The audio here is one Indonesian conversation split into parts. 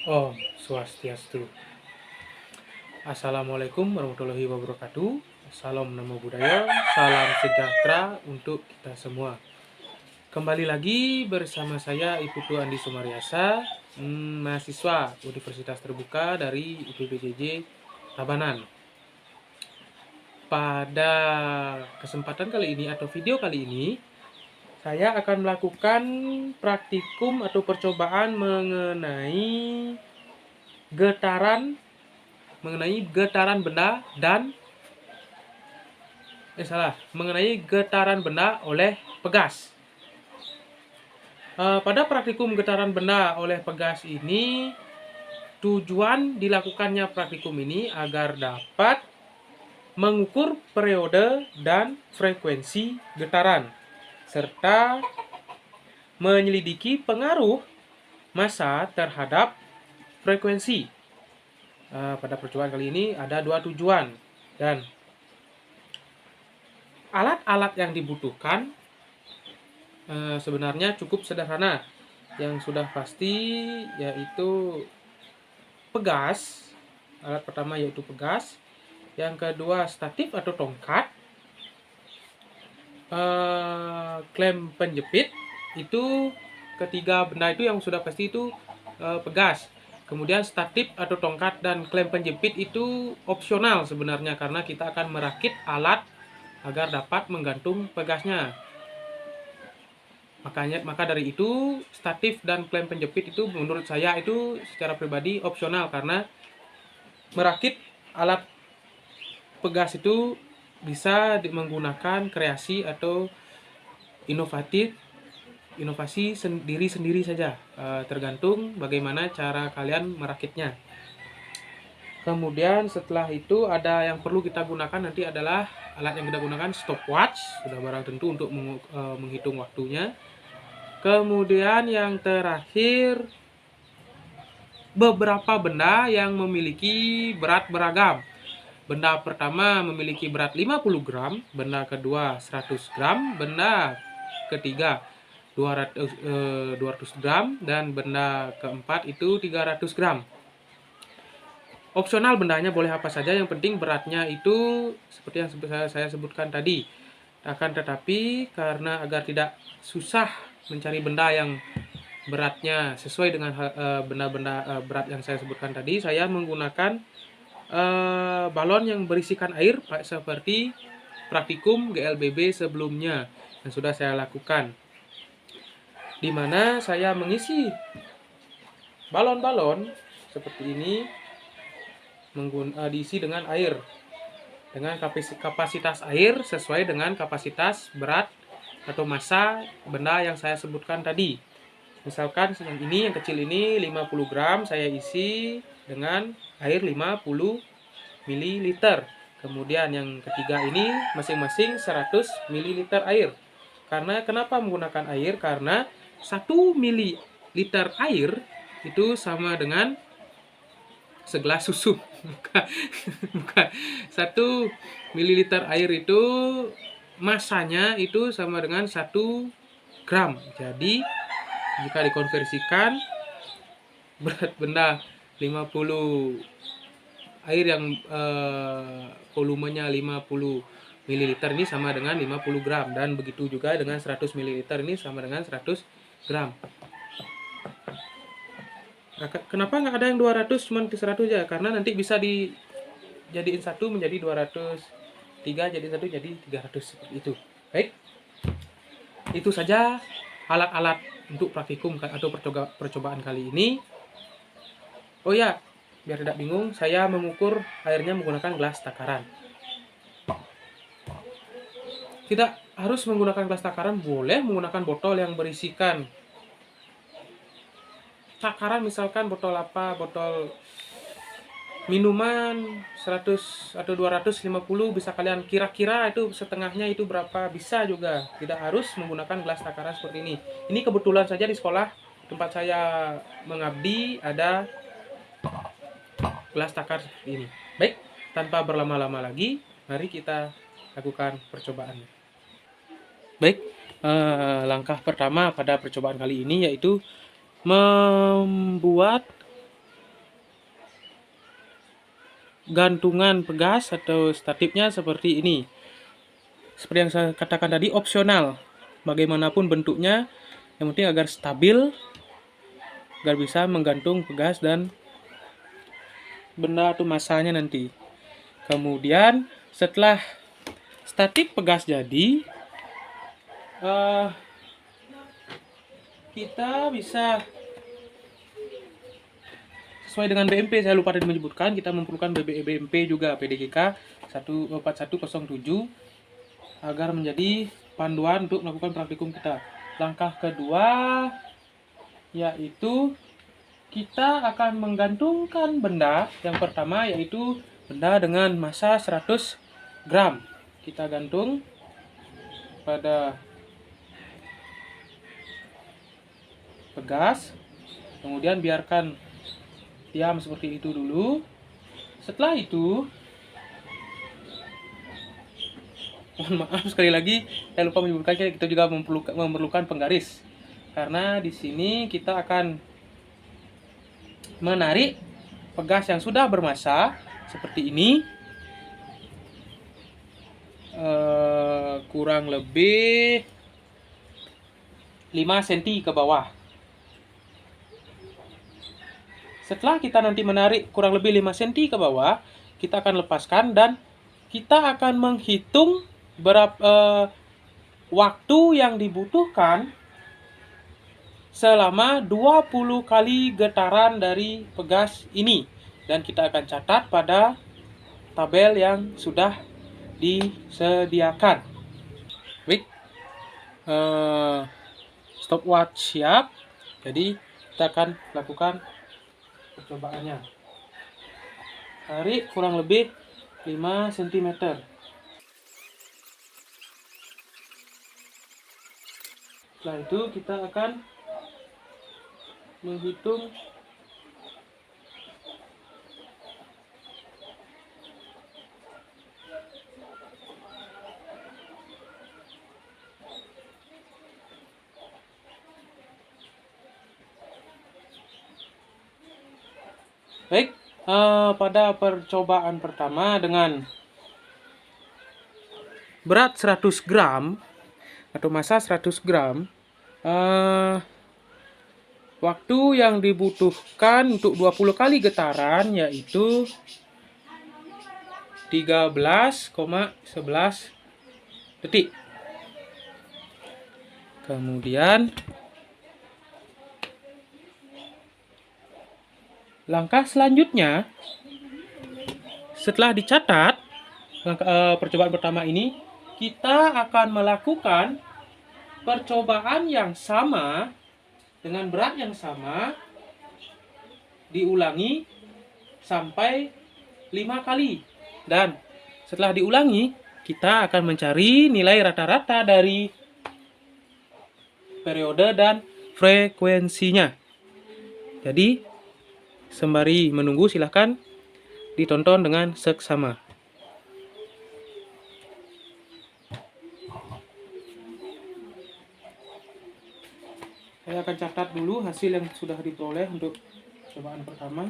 Om Swastiastu. Assalamualaikum warahmatullahi wabarakatuh. Salam Namo Buddhaya, salam sejahtera untuk kita semua. Kembali lagi bersama saya Iputu Andi Sumariasa, mahasiswa Universitas Terbuka dari UPBJJ Tabanan. Pada kesempatan kali ini atau video kali ini, saya akan melakukan praktikum atau percobaan getaran mengenai getaran benda dan mengenai getaran benda oleh pegas. Pada praktikum getaran benda oleh pegas ini, tujuan dilakukannya praktikum ini agar dapat mengukur periode dan frekuensi getaran serta menyelidiki pengaruh massa terhadap frekuensi. Pada percobaan kali ini ada dua tujuan, dan alat-alat yang dibutuhkan sebenarnya cukup sederhana. Yang sudah pasti yaitu pegas. Alat pertama yaitu pegas. Yang kedua statif atau tongkat. Klem penjepit. Itu ketiga benda itu yang sudah pasti itu pegas. Kemudian statif atau tongkat dan klem penjepit itu opsional sebenarnya, karena kita akan merakit alat agar dapat menggantung pegasnya. Maka dari itu statif dan klem penjepit itu menurut saya itu secara pribadi opsional, karena merakit alat pegas itu bisa menggunakan kreasi atau inovasi sendiri saja, tergantung bagaimana cara kalian merakitnya. Kemudian setelah itu ada yang perlu kita gunakan nanti adalah alat yang kita gunakan stopwatch, sudah barang tentu untuk menghitung waktunya. Kemudian yang terakhir, beberapa benda yang memiliki berat beragam. Benda pertama memiliki berat 50 gram, benda kedua 100 gram, benda ketiga 200 gram, dan benda keempat itu 300 gram. Opsional bendanya boleh apa saja, yang penting beratnya itu seperti yang saya sebutkan tadi. Akan tetapi karena agar tidak susah mencari benda yang beratnya sesuai dengan benda-benda berat yang saya sebutkan tadi, saya menggunakan balon yang berisikan air seperti praktikum GLBB sebelumnya yang sudah saya lakukan, di mana saya mengisi balon-balon seperti ini diisi dengan air dengan kapasitas air sesuai dengan kapasitas berat atau massa benda yang saya sebutkan tadi. Misalkan yang ini, yang kecil ini 50 gram, saya isi dengan air 50 ml. Kemudian yang ketiga ini masing-masing 100 ml air. Kenapa menggunakan air? Karena 1 ml air itu sama dengan segelas susu. Bukan. 1 ml air itu masanya itu sama dengan 1 gram. Jadi jika dikonversikan, berat benda 50 air yang volumenya 50 ml ini sama dengan 50 gram, dan begitu juga dengan 100 ml ini sama dengan 100 gram. Kenapa nggak ada yang 200, cuma 100 aja? Karena nanti bisa dijadiin satu menjadi 200, 3 jadi 1 jadi 300, seperti itu. Baik, itu saja alat-alat untuk praktikum atau percobaan kali ini. Oh ya, biar tidak bingung, saya mengukur airnya menggunakan gelas takaran. Tidak harus menggunakan gelas takaran, boleh menggunakan botol yang berisikan takaran, misalkan botol minuman 100 atau 250, bisa kalian kira-kira itu setengahnya itu berapa, bisa juga. Tidak harus menggunakan gelas takaran seperti ini. Ini kebetulan saja di sekolah tempat saya mengabdi ada gelas takar seperti ini. Baik, tanpa berlama-lama lagi, mari kita lakukan percobaannya. Baik, langkah pertama pada percobaan kali ini yaitu membuat gantungan pegas atau statifnya seperti ini. Seperti yang saya katakan tadi, opsional. Bagaimanapun bentuknya, yang penting agar stabil, agar bisa menggantung pegas dan benda atau masanya nanti. Kemudian setelah statif pegas jadi, kita bisa sesuai dengan BMP. Saya lupa tadi menyebutkan, kita memerlukan BMP juga, PDGK 4107, agar menjadi panduan untuk melakukan praktikum kita. Langkah kedua yaitu kita akan menggantungkan benda. Yang pertama yaitu benda dengan massa 100 gram. Kita gantung pada pegas, kemudian biarkan diam seperti itu dulu. Setelah itu, mohon maaf sekali lagi saya lupa menyebutkan, kita juga memerlukan penggaris, karena di sini kita akan menarik pegas yang sudah bermassa seperti ini, kurang lebih 5 cm ke bawah. Setelah kita nanti menarik kurang lebih 5 cm ke bawah, kita akan lepaskan dan kita akan menghitung berapa waktu yang dibutuhkan selama 20 kali getaran dari pegas ini. Dan kita akan catat pada tabel yang sudah disediakan. Baik, stopwatch siap. Jadi kita akan lakukan percobaannya. Tarik kurang lebih 5 cm. Setelah itu kita akan menghitung baik. Pada percobaan pertama dengan berat 100 gram atau massa 100 gram, waktu yang dibutuhkan untuk 20 kali getaran yaitu 13,11 detik. Kemudian langkah selanjutnya, setelah dicatat percobaan pertama ini, kita akan melakukan percobaan yang sama dengan berat yang sama, diulangi sampai 5 kali. Dan setelah diulangi, kita akan mencari nilai rata-rata dari periode dan frekuensinya. Jadi sembari menunggu, silahkan ditonton dengan seksama. Saya akan catat dulu hasil yang sudah diperoleh untuk percobaan pertama.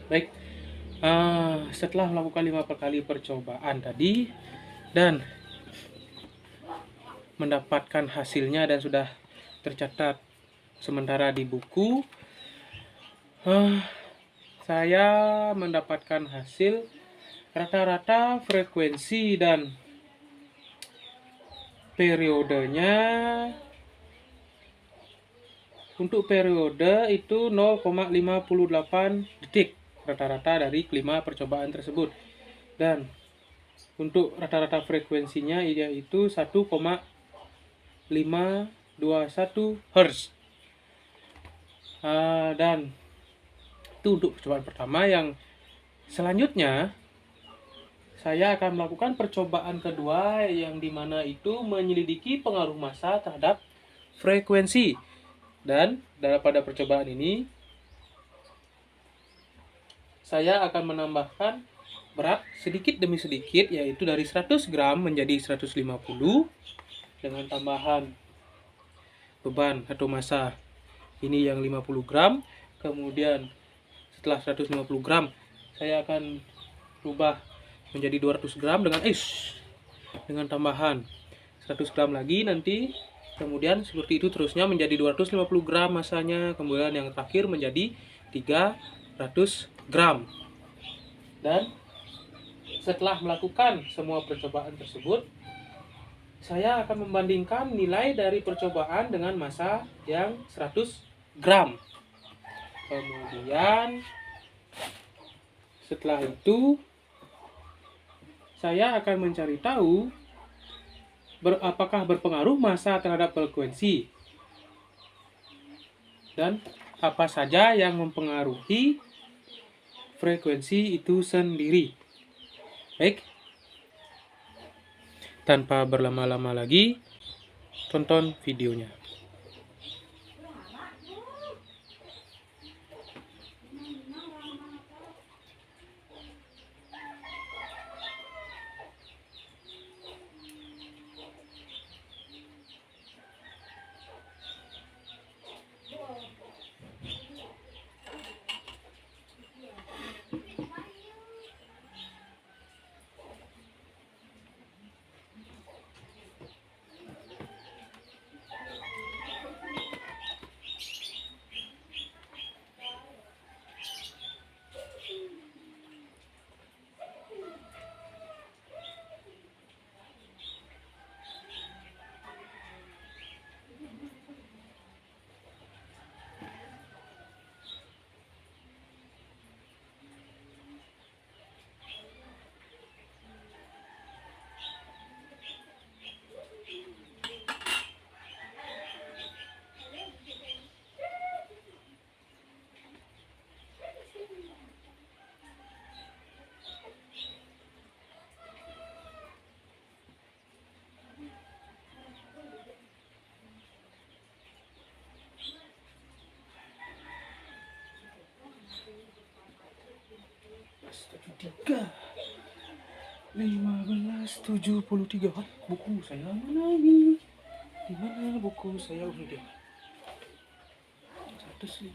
Baik, setelah melakukan 5 kali percobaan tadi dan mendapatkan hasilnya dan sudah tercatat sementara di buku, saya mendapatkan hasil rata-rata frekuensi dan periodenya. Untuk periode itu 0,58 detik rata-rata dari kelima percobaan tersebut. Dan untuk rata-rata frekuensinya yaitu 1,521 Hz. Dan itu untuk percobaan pertama. Yang selanjutnya saya akan melakukan percobaan kedua, yang dimana itu menyelidiki pengaruh massa terhadap frekuensi. Dan pada percobaan ini saya akan menambahkan berat sedikit demi sedikit, yaitu dari 100 gram menjadi 150 dengan tambahan beban atau massa ini yang 50 gram. Kemudian setelah 150 gram saya akan rubah menjadi 200 gram dengan tambahan 100 gram lagi nanti. Kemudian seperti itu terusnya menjadi 250 gram massanya. Kemudian yang terakhir menjadi 300 gram. Dan setelah melakukan semua percobaan tersebut, saya akan membandingkan nilai dari percobaan dengan massa yang 100 gram. Kemudian setelah itu saya akan mencari tahu apakah berpengaruh massa terhadap frekuensi dan apa saja yang mempengaruhi frekuensi itu sendiri. Baik, tanpa berlama-lama lagi, tonton videonya. Tiga 1573. Buku saya mana ini? Di mana buku saya ini? 150.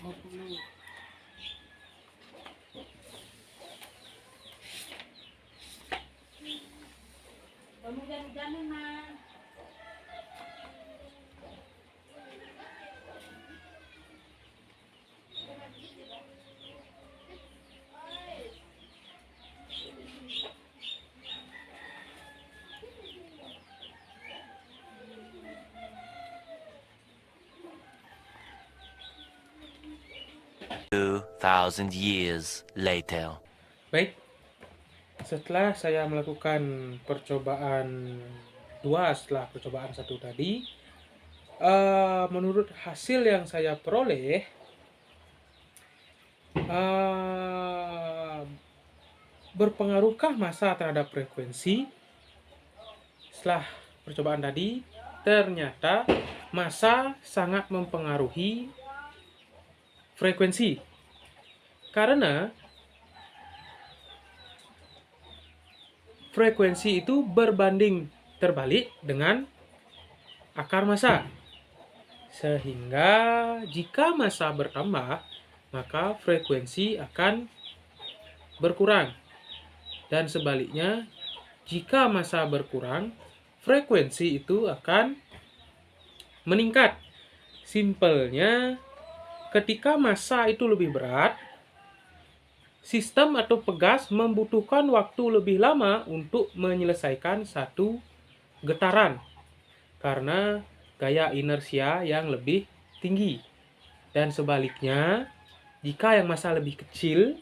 Hujan-hujanan, Mas. Thousand years later. Baik, setelah saya melakukan percobaan 2 setelah percobaan 1 tadi, menurut hasil yang saya peroleh, berpengaruhkah massa terhadap frekuensi? Setelah percobaan tadi, ternyata massa sangat mempengaruhi frekuensi. Karena frekuensi itu berbanding terbalik dengan akar massa. Sehingga jika massa bertambah, maka frekuensi akan berkurang. Dan sebaliknya, jika massa berkurang, frekuensi itu akan meningkat. Simpelnya, ketika massa itu lebih berat, sistem atau pegas membutuhkan waktu lebih lama untuk menyelesaikan satu getaran karena gaya inersia yang lebih tinggi. Dan sebaliknya, jika yang massa lebih kecil,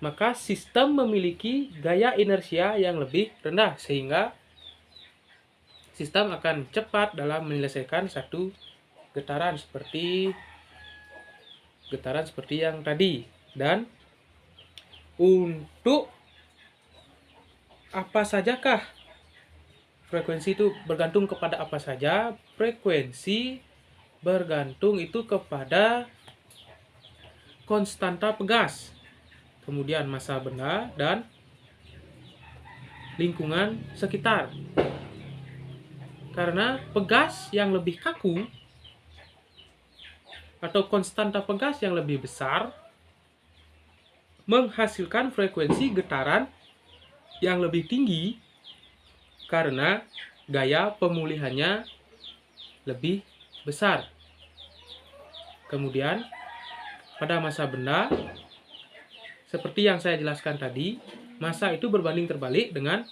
maka sistem memiliki gaya inersia yang lebih rendah, sehingga sistem akan cepat dalam menyelesaikan satu getaran seperti yang tadi. Dan untuk apa sajakah frekuensi itu bergantung kepada apa saja? Frekuensi bergantung itu kepada konstanta pegas, kemudian massa benda, dan lingkungan sekitar. Karena pegas yang lebih kaku atau konstanta pegas yang lebih besar menghasilkan frekuensi getaran yang lebih tinggi karena gaya pemulihannya lebih besar. Kemudian pada massa benda, seperti yang saya jelaskan tadi, massa itu berbanding terbalik dengan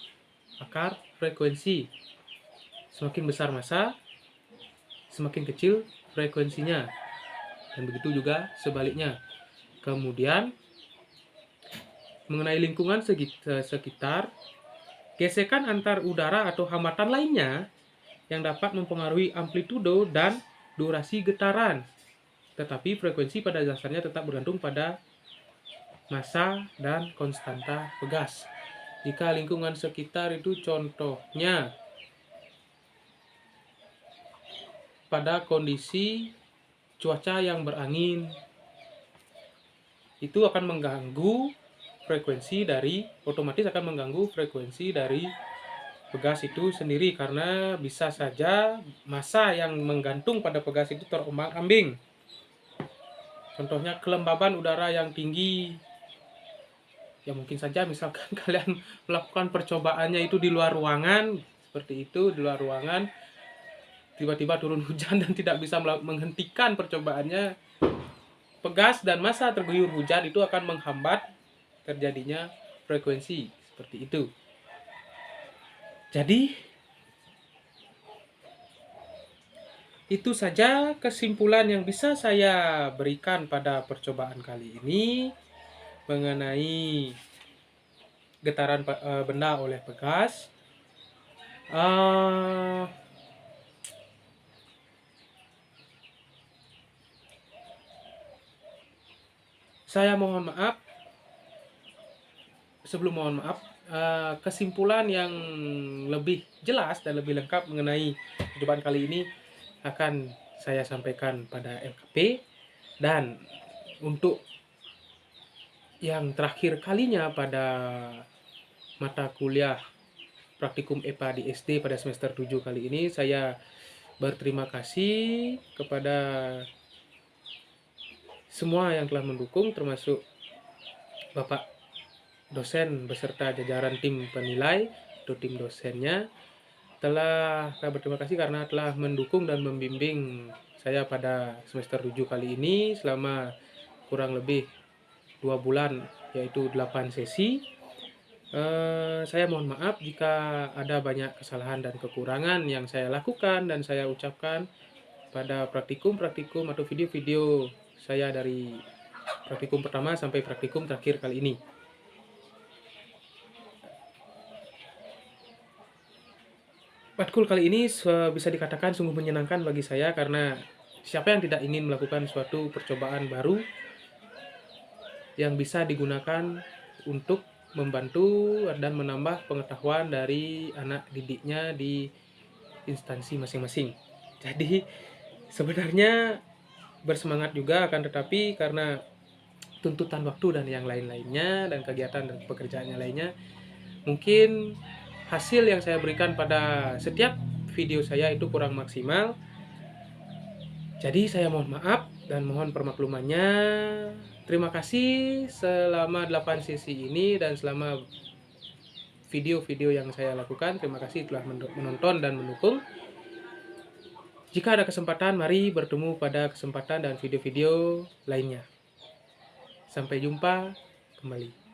akar frekuensi. Semakin besar massa, semakin kecil frekuensinya. Dan begitu juga sebaliknya. Kemudian mengenai lingkungan sekitar, gesekan antar udara atau hambatan lainnya yang dapat mempengaruhi amplitudo dan durasi getaran. Tetapi frekuensi pada dasarnya tetap bergantung pada massa dan konstanta pegas. Jika lingkungan sekitar itu contohnya pada kondisi cuaca yang berangin, itu akan mengganggu otomatis akan mengganggu frekuensi dari pegas itu sendiri, karena bisa saja massa yang menggantung pada pegas itu terombang-ambing. Contohnya kelembaban udara yang tinggi, ya mungkin saja misalkan kalian melakukan percobaannya itu di luar ruangan, seperti itu, di luar ruangan, tiba-tiba turun hujan dan tidak bisa menghentikan percobaannya, pegas dan massa terguyur hujan itu akan menghambat terjadinya frekuensi seperti itu. Jadi itu saja kesimpulan yang bisa saya berikan pada percobaan kali ini mengenai getaran benda oleh pegas. Saya mohon maaf. Sebelum mohon maaf, kesimpulan yang lebih jelas dan lebih lengkap mengenai percobaan kali ini akan saya sampaikan pada LKP. Dan untuk yang terakhir kalinya pada mata kuliah praktikum EPA di SD pada semester 7 kali ini, saya berterima kasih kepada semua yang telah mendukung, termasuk Bapak dosen beserta jajaran tim penilai atau tim dosennya. Saya berterima kasih karena telah mendukung dan membimbing saya pada semester 7 kali ini selama kurang lebih 2 bulan, yaitu 8 sesi. Saya mohon maaf jika ada banyak kesalahan dan kekurangan yang saya lakukan dan saya ucapkan pada praktikum atau video-video saya dari praktikum pertama sampai praktikum terakhir kali ini. Matkul kali ini bisa dikatakan sungguh menyenangkan bagi saya, karena siapa yang tidak ingin melakukan suatu percobaan baru yang bisa digunakan untuk membantu dan menambah pengetahuan dari anak didiknya di instansi masing-masing. Jadi sebenarnya bersemangat juga, akan tetapi karena tuntutan waktu dan yang lain-lainnya dan kegiatan dan pekerjaannya lainnya, mungkin hasil yang saya berikan pada setiap video saya itu kurang maksimal. Jadi saya mohon maaf dan mohon permaklumannya. Terima kasih selama 8 sesi ini dan selama video-video yang saya lakukan. Terima kasih telah menonton dan mendukung. Jika ada kesempatan, mari bertemu pada kesempatan dan video-video lainnya. Sampai jumpa kembali.